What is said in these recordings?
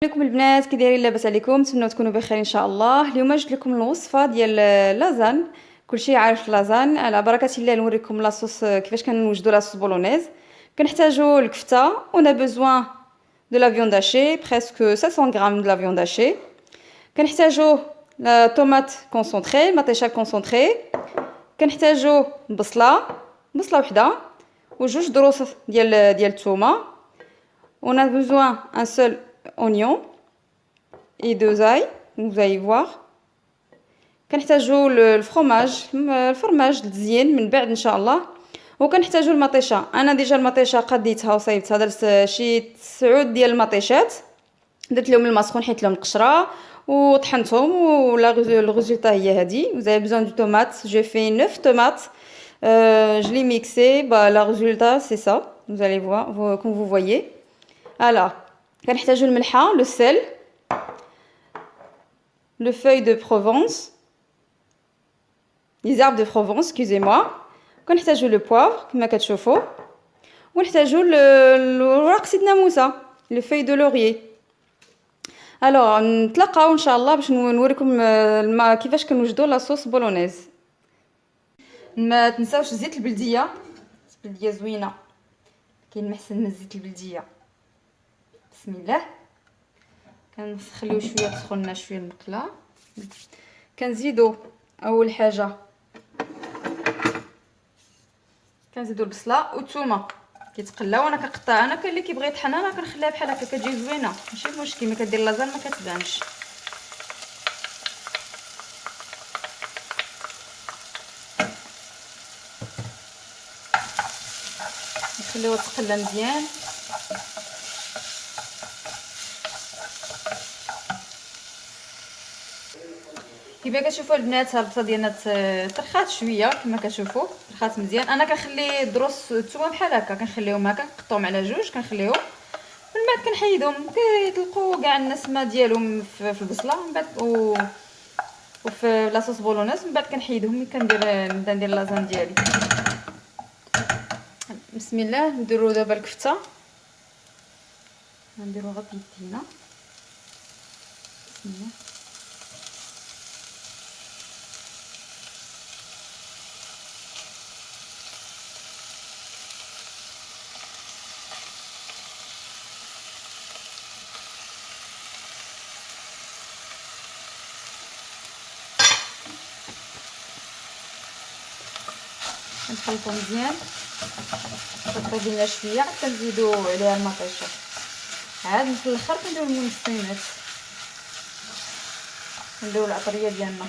عليكم البنات، كي دايرين؟ لاباس عليكم؟ نتمنى تكونوا بخير ان شاء الله. اليوم جبت لكم الوصفه ديال لازان. كلشي عارف لازان. على بركه الله نوريكم لاصوص كيفاش كنوجدوا لاصوص بولونيز. كنحتاجوا الكفته. اون ا بيزوان دو لا فيوند هاشي بريسك 700 غرام دو لا فيوند هاشي. كنحتاجوا لا طوماط كونسونطري، مطيشه كونسونطري. كنحتاجوا بصله وحده وجوج دروس ديال الثومه. On a besoin un seul oignon et deux ailes, vous allez voir. كنحتاجوا الفرماج مزيان من بعد ان شاء الله. وكنحتاجوا المطيشه. انا ديجا المطيشه قديتها وصايبتها، درت شي 9 ديال المطيشات، درت لهم الماء سخون، حيت لهم القشره وطحنتهم. ولا الريزولطا هي هذه. vous avez besoin du tomate, j'ai fait 9 tomates. Je l'ai mixé, bah la résultat c'est ça, vous allez voir comme vous voyez. Alors كنحتاجوا الملحه، le sel, le feuille de Provence, les herbes de Provence, excusez-moi. كنحتاجوا le poivre كما كتشوفوا، ونحتاجوا الورق سيد ناموسه، le feuille de laurier. alors نتلاقاو ان شاء الله باش نوريكم كيفاش كنوجدوا لاصوص بولونيز. ما تنساوش زيت البلديه زوينه، كاين محسن من الزيت البلديه. بسم الله. كنخليو شويه تسخن لنا شويه المقله. كنزيدو اول حاجه كنزيدو البصله والثومه كيتقلاو. انا كنقطع، انا كاين اللي كيبغي يطحن، انا كنخليها بحال هكا كتجي زوينه ماشي مشكل. ما كدير لازال ما كتبانش. نخليوها تقلى مزيان. كيما كتشوفوا البنات البصله ديالنا ترخات شويه كما كتشوفوا، ترخات مزيان. انا كنخلي دروس الثومه بحال هكا، كنخليهم هكا، نقطعهم على جوج، كنخليهم من بعد كنحيدهم. كيطلقوا كاع النسمه ديالهم في البصله من بعد وفي لاصوص بولونيز. من بعد كنحيدهم ملي نبدا ندير لازان ديالي. بسم الله. نديرو دابا الكفته، نديرو غير بيدينا. بسم الله. كنخلطو مزيان، كنطيب لنا شويه، عاد كنزيدو عليها المطيشه. عاد في الاخر كنديرو المكسيمات، كنديرو العطريه ديالنا.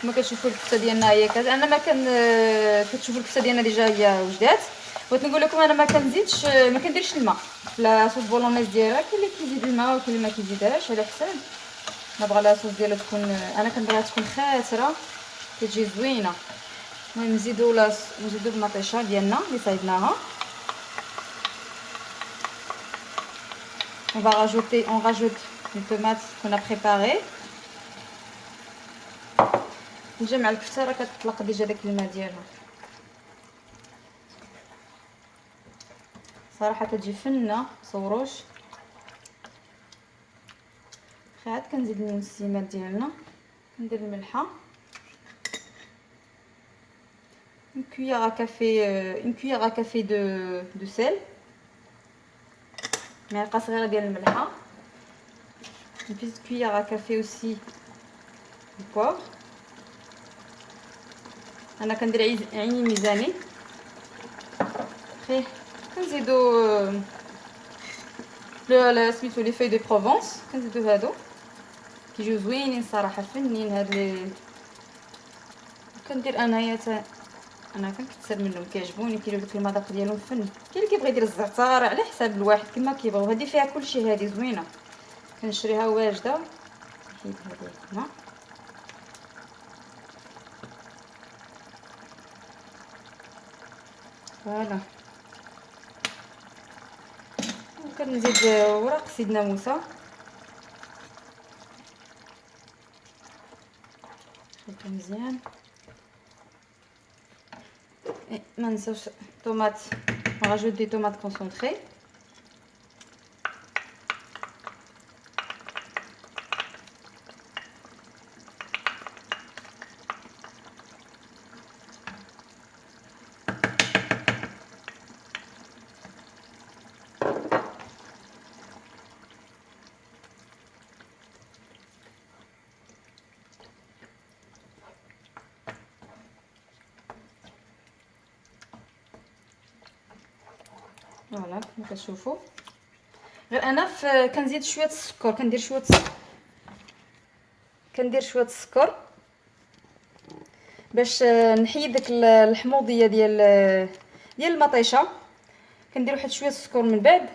كما كتشوفوا الكفته ديالنا هي كذا. انا ما كتشوفوا الكفته ديالنا ديجا هي وجدات. بغيت نقول لكم انا ما كنزيدش، ما كنديرش الماء في لاصوص بولونيز ديالها. كاين اللي كيزيد الماء وكاين اللي ما كيزيدهاش على حساب. انا بغا لاصوص ديالها تكون، انا كنبغيها تكون خاسره كتجي زوينه. المهم نزيدو المطيشه ديالنا اللي صايبناها. on rajoute une tomate qu'on a préparée. ديجا مع الكفته راه كتطلق ديجا داك الماء ديالها، صراحه كتجي فنه صوروش. عاد كنزيد المسيمات ديالنا، ندير الملحه، une cuillère à café de sel، معلقه صغيره ديال الملحه، une petite cuillère à café aussi de poivre. انا كندير عيني ميزاني. خي كنزيدو سميتو لي فوي دو بروفونس، كنزيدو هادو كيجيو زوينين صراحه، فنين هاد لي. كندير انايا انا كنكثر منهم، كيعجبوني، كيديروا داك المذاق ديالهم فن. كاين اللي كيبغي يدير الزعتر على حساب الواحد كما كيبغيو. هذه فيها كلشي، هذه زوينه، كنشريها واجده. حيت هذه هنا فوالا. وكنزيد ورق سيدنا موسى، خلطو مزيان. ما ننساوش طوماط، راجوت دي طوماط كونسونطري. فوالا كما كتشوفوا. غير انا كنزيد شويه السكر، كندير شويه السكر باش نحيد داك الحموضيه ديال المطيشه. كندير واحد شويه السكر من بعد.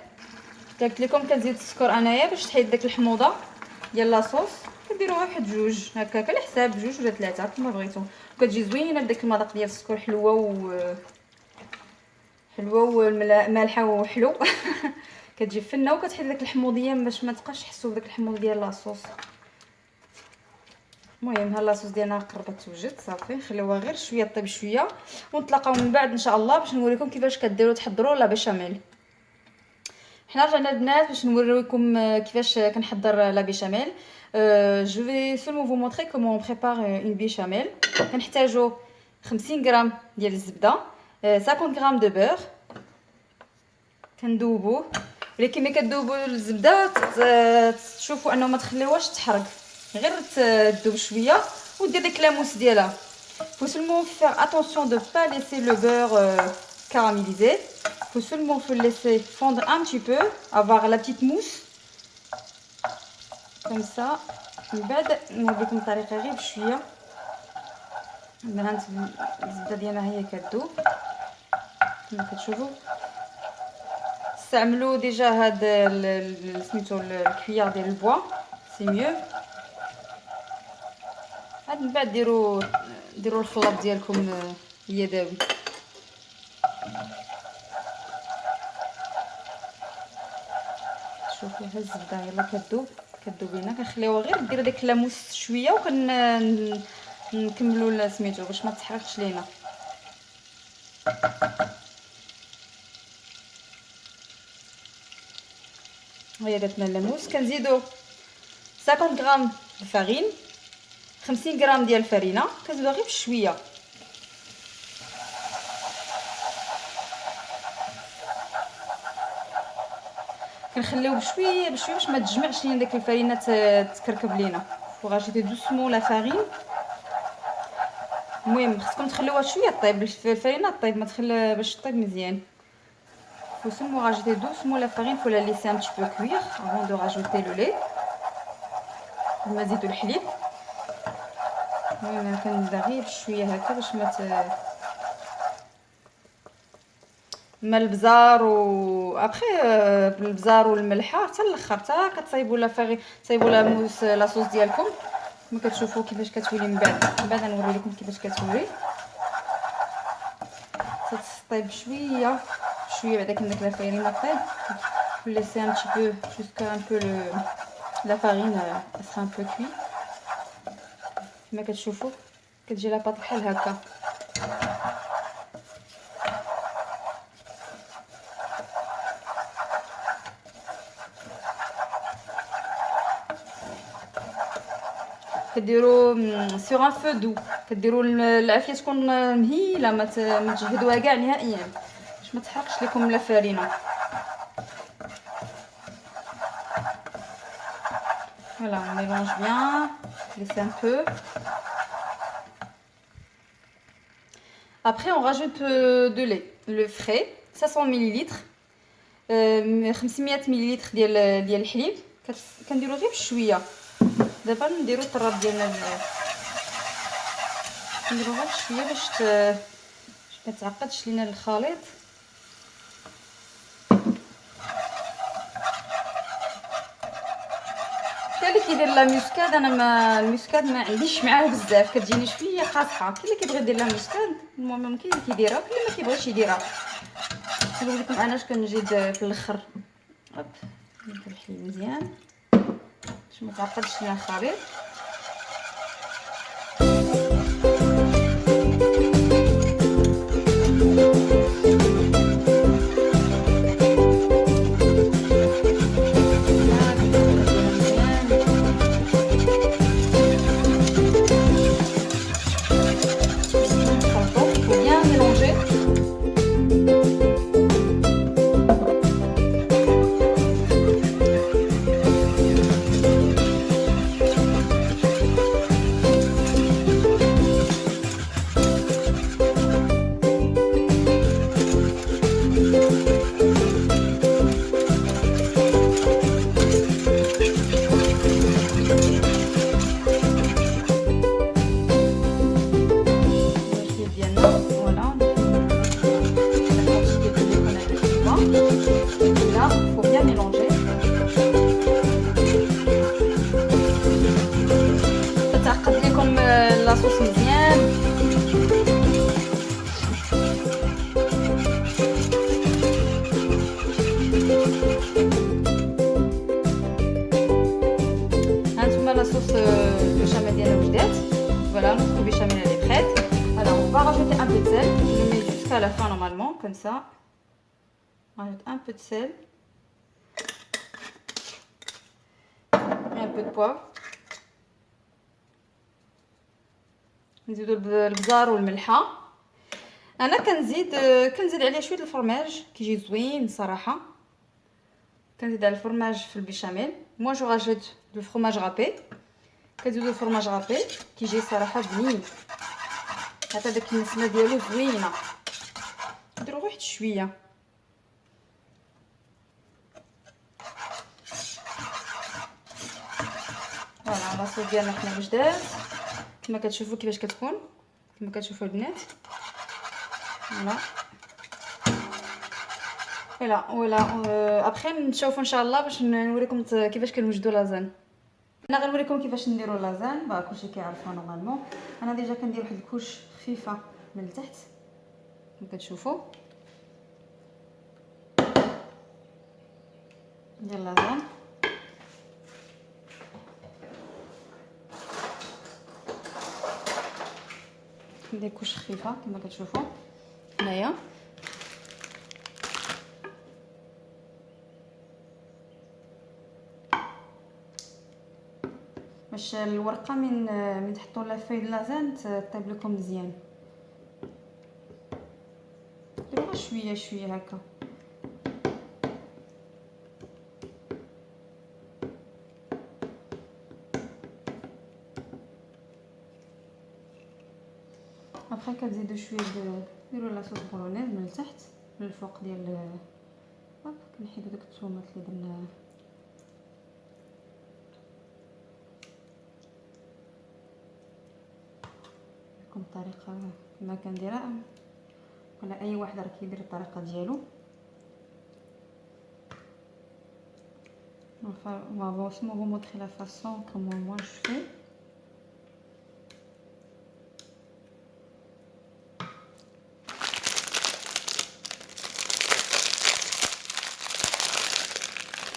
قلت لكم كنزيد السكر انايا باش تحيد داك الحموضه ديال لاصوص. كديروها واحد جوج هكاك على حساب، جوج ولا ثلاثه كما بغيتو. كتجي زوينه بداك المذاق ديال السكر، حلوه ومالحه وحلو. كتجي فنه وكتحيد داك الحموضيه باش ما تبقاش تحسوا بداك الحموض ديال لاصوص. المهم ها لاصوص ديالنا قربت توجد صافي، نخليوها غير شويه طيب شويه ونتلاقاو من بعد ان شاء الله باش نوريكم كيفاش كديروا تحضروا لا بيشاميل. حنا رجعنا البنات باش نوريكم كيفاش كنحضر لا بيشاميل. جو في سولمون فو مونطري كومون بريبار اون بيشاميل. كنحتاجو 50 غرام ديال الزبده، 50 غرام دو بور. كندوبوه، ولكن ملي كدوبوا الزبده تشوفوا انه ما تخليوهاش تحرق، غير تذوب شويه ودير ديك لاموس ديالها. faut seulement faire attention de pas laisser le beurre caramélisé. faut seulement laisser fondre un petit peu, avoir la petite mousse comme ça. من بعد نوريكم الطريقه غير بشويه. البنات الزبده ديالنا هي كتذوب كما كتشوفوا. استعملوا ديجا هاد سميتو الكويار ديال البوا سي ميو. عاد من بعد ديروا الخلاط ديالكم اليدوي. شوفوا ها الزبده يلا كتذوب لينا. كنخليوها غير دير ديك اللاموس شويه نكملوا سميتو باش ما تحرقش لينا. هيا درتنا اللاموس. كنزيدو 50 غرام الفارين، 50 غرام ديال الفرينه. كنزيدو غير بشويه. كنخليو بشويه باش ما تجمعش لينا داك الفرينه تكركب لينا. وغاجيتي دوسمون لا فارين. المهم خصكم تخليوها شويه طيب الفرينه طيب ما تخلي باش طيب مزيان. faut seulement rajouter doucement la farine, faut la laisser un petit peu cuire avant de rajouter le lait. نزيدو الحليب. المهم كنبدا غير بشويه هكا باش ما البزار و ابخي بالبزار والملحه حتى الاخر حتى كتصايبوا لا فاري تصايبوا لا موس لاصوص ديالكم كما كتشوفوا كيفاش كتولي. من بعد نوري لكم كيفاش كتولي. تطيب شويه بعدا كنديك لا فارينه طيب laisser un petit peu jusqu'à un peu la farine sera un peu cuit. كما كتشوفوا كتجي لا باط بحال هكا. كديروا سور ان فو دو. كديروا العافيه تكون مهيله ما تجهدوها كاع نهائيا باش ما تحرقش لكم لا فارينه. Voilà, on mélange bien, laisse un peu. Après, on rajoute de lait, le frais, 500 ml, 500 ml ديال الحليب. كنديرو غير بشويه. دابا نديرو الطراب ديالنا نديرو غير بشويه باش ما تعقدش لينا الخليط. اللي كيدير لا موسكاد انا ما الموسكاد ما عنديش معاه بزاف كتجيني شويه قاصحه. كاين اللي كيبغي يدير لا موسكاد المهم كاين اللي كيديرها وكاين اللي ما كيبغيش يديرها. نقول لكم انا اش كنجيد في الاخر. هوب ندير الحليب مزيان باش ما تعقدش لينا الخليط. peu de sel. Je le mets jusqu'à la fin normalement, comme ça. On rajoute un peu de sel. Et un peu de poivre. نزيدو البزار والملحه. انا كنزيد عليه شويه الفرماج كيجي زوين صراحه. كنزيد على الفرماج في البيشاميل. موا جو راجوت دو فرماج رابي. كنزيدو الفرماج رابي كيجي صراحه بنين. حتى داك النسمه ديالو زوينه. نديرو غير حتى شويه. فوالا لاصوص ديالنا حنا وجدات كما كتشوفوا كيفاش كتكون كما كتشوفوا البنات. فوالا ابخي نشوفوا ان شاء الله باش نوريكم كيفاش كنوجدوا لازان. انا غنوريكم كيفاش نديروا لازان. كلشي كيعرفها نورمالمون. انا ديجا كندير واحد الكوش خفيفه من التحت كما كتشوفوا ديال لازان. ندير كوش خفيفه كما كتشوفوا هنايا. باش الورقه من تحطوا لها فاي لازان طيب لكم مزيان. ديروا شويه شويه هكا. ابخي كتزيدوا شويه ديروا لاصوص بولونيز من التحت من الفوق ديال كنحيدوا داك الثومات اللي درنا. لكم الطريقه كما كنديرها ولا اي واحد راه كيدير الطريقه ديالو. on va aussi vous montrer la façon comment moi je fais.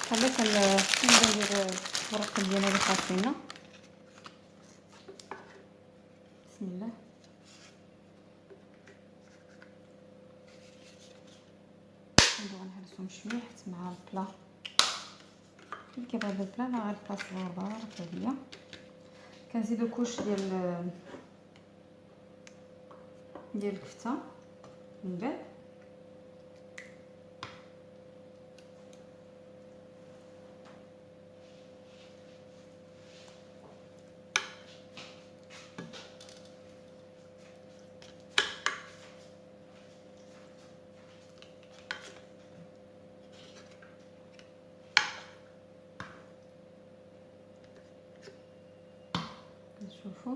خليت ندير الورق ديالنا اللي خاصينا. بسم الله. نديرو نهرسهم شويه حتى مع البلا. كي كيبغي البلا انا غنقص الغبار هكا. كنزيدو كوش ديال الكفته من بعد. شوفوا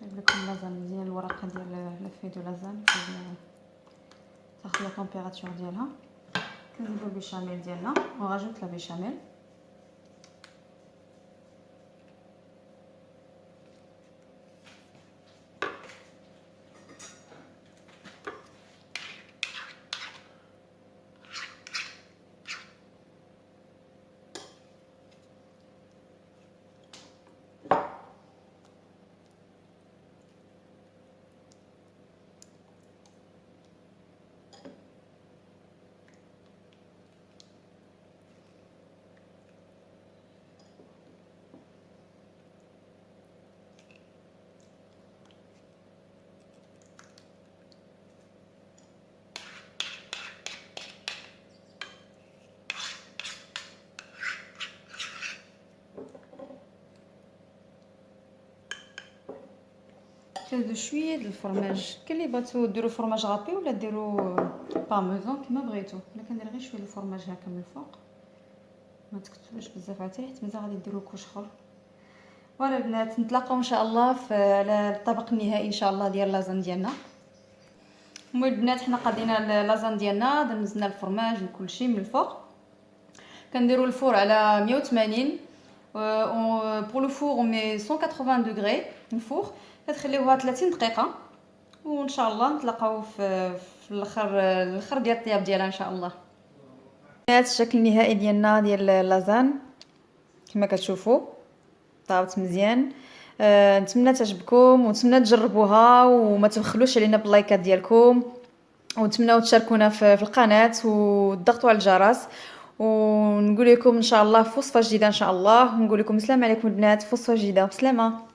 طيب لكم لازم مزيان الورقه ديال لافي دو لازان تاخذ لا طمبيراتور ديالها. كنزيدو البيشاميل ديالنا وغاجوت لا بيشاميل. كنديرو شويه د الفرماج. كاين اللي بغاتو ديروا فرماج غابي ولا ديروا بارميزان كما بغيتو. انا كندير غير شويه الفرماج هكا من الفوق ما تكتروش بزاف عتيه حيت مازال غادي ديروا كوش اخر. فوالا البنات نتلاقاو ان شاء الله على الطبق النهائي ان شاء الله ديال لازان ديالنا. المهم البنات حنا قادينا لازان ديالنا دمزنا الفرماج وكلشي من الفوق. كنديروا الفور على 180 pour le four on met 180 degrés الفور. كتخليوها 30 دقيقه وان شاء الله نتلاقاو في الاخر ديال الطياب ديالها ان شاء الله. هذا الشكل النهائي ديالنا ديال اللازان كما كتشوفوا طابت مزيان. نتمنى تعجبكم ونتمنى تجربوها وما تبخلوش علينا باللايكات ديالكم، ونتمنوا تشاركونا في القناه وتضغطوا على الجرس، ونقول لكم ان شاء الله في وصفه جديده ان شاء الله، ونقول لكم السلام عليكم البنات في وصفه جديده. بسلامه.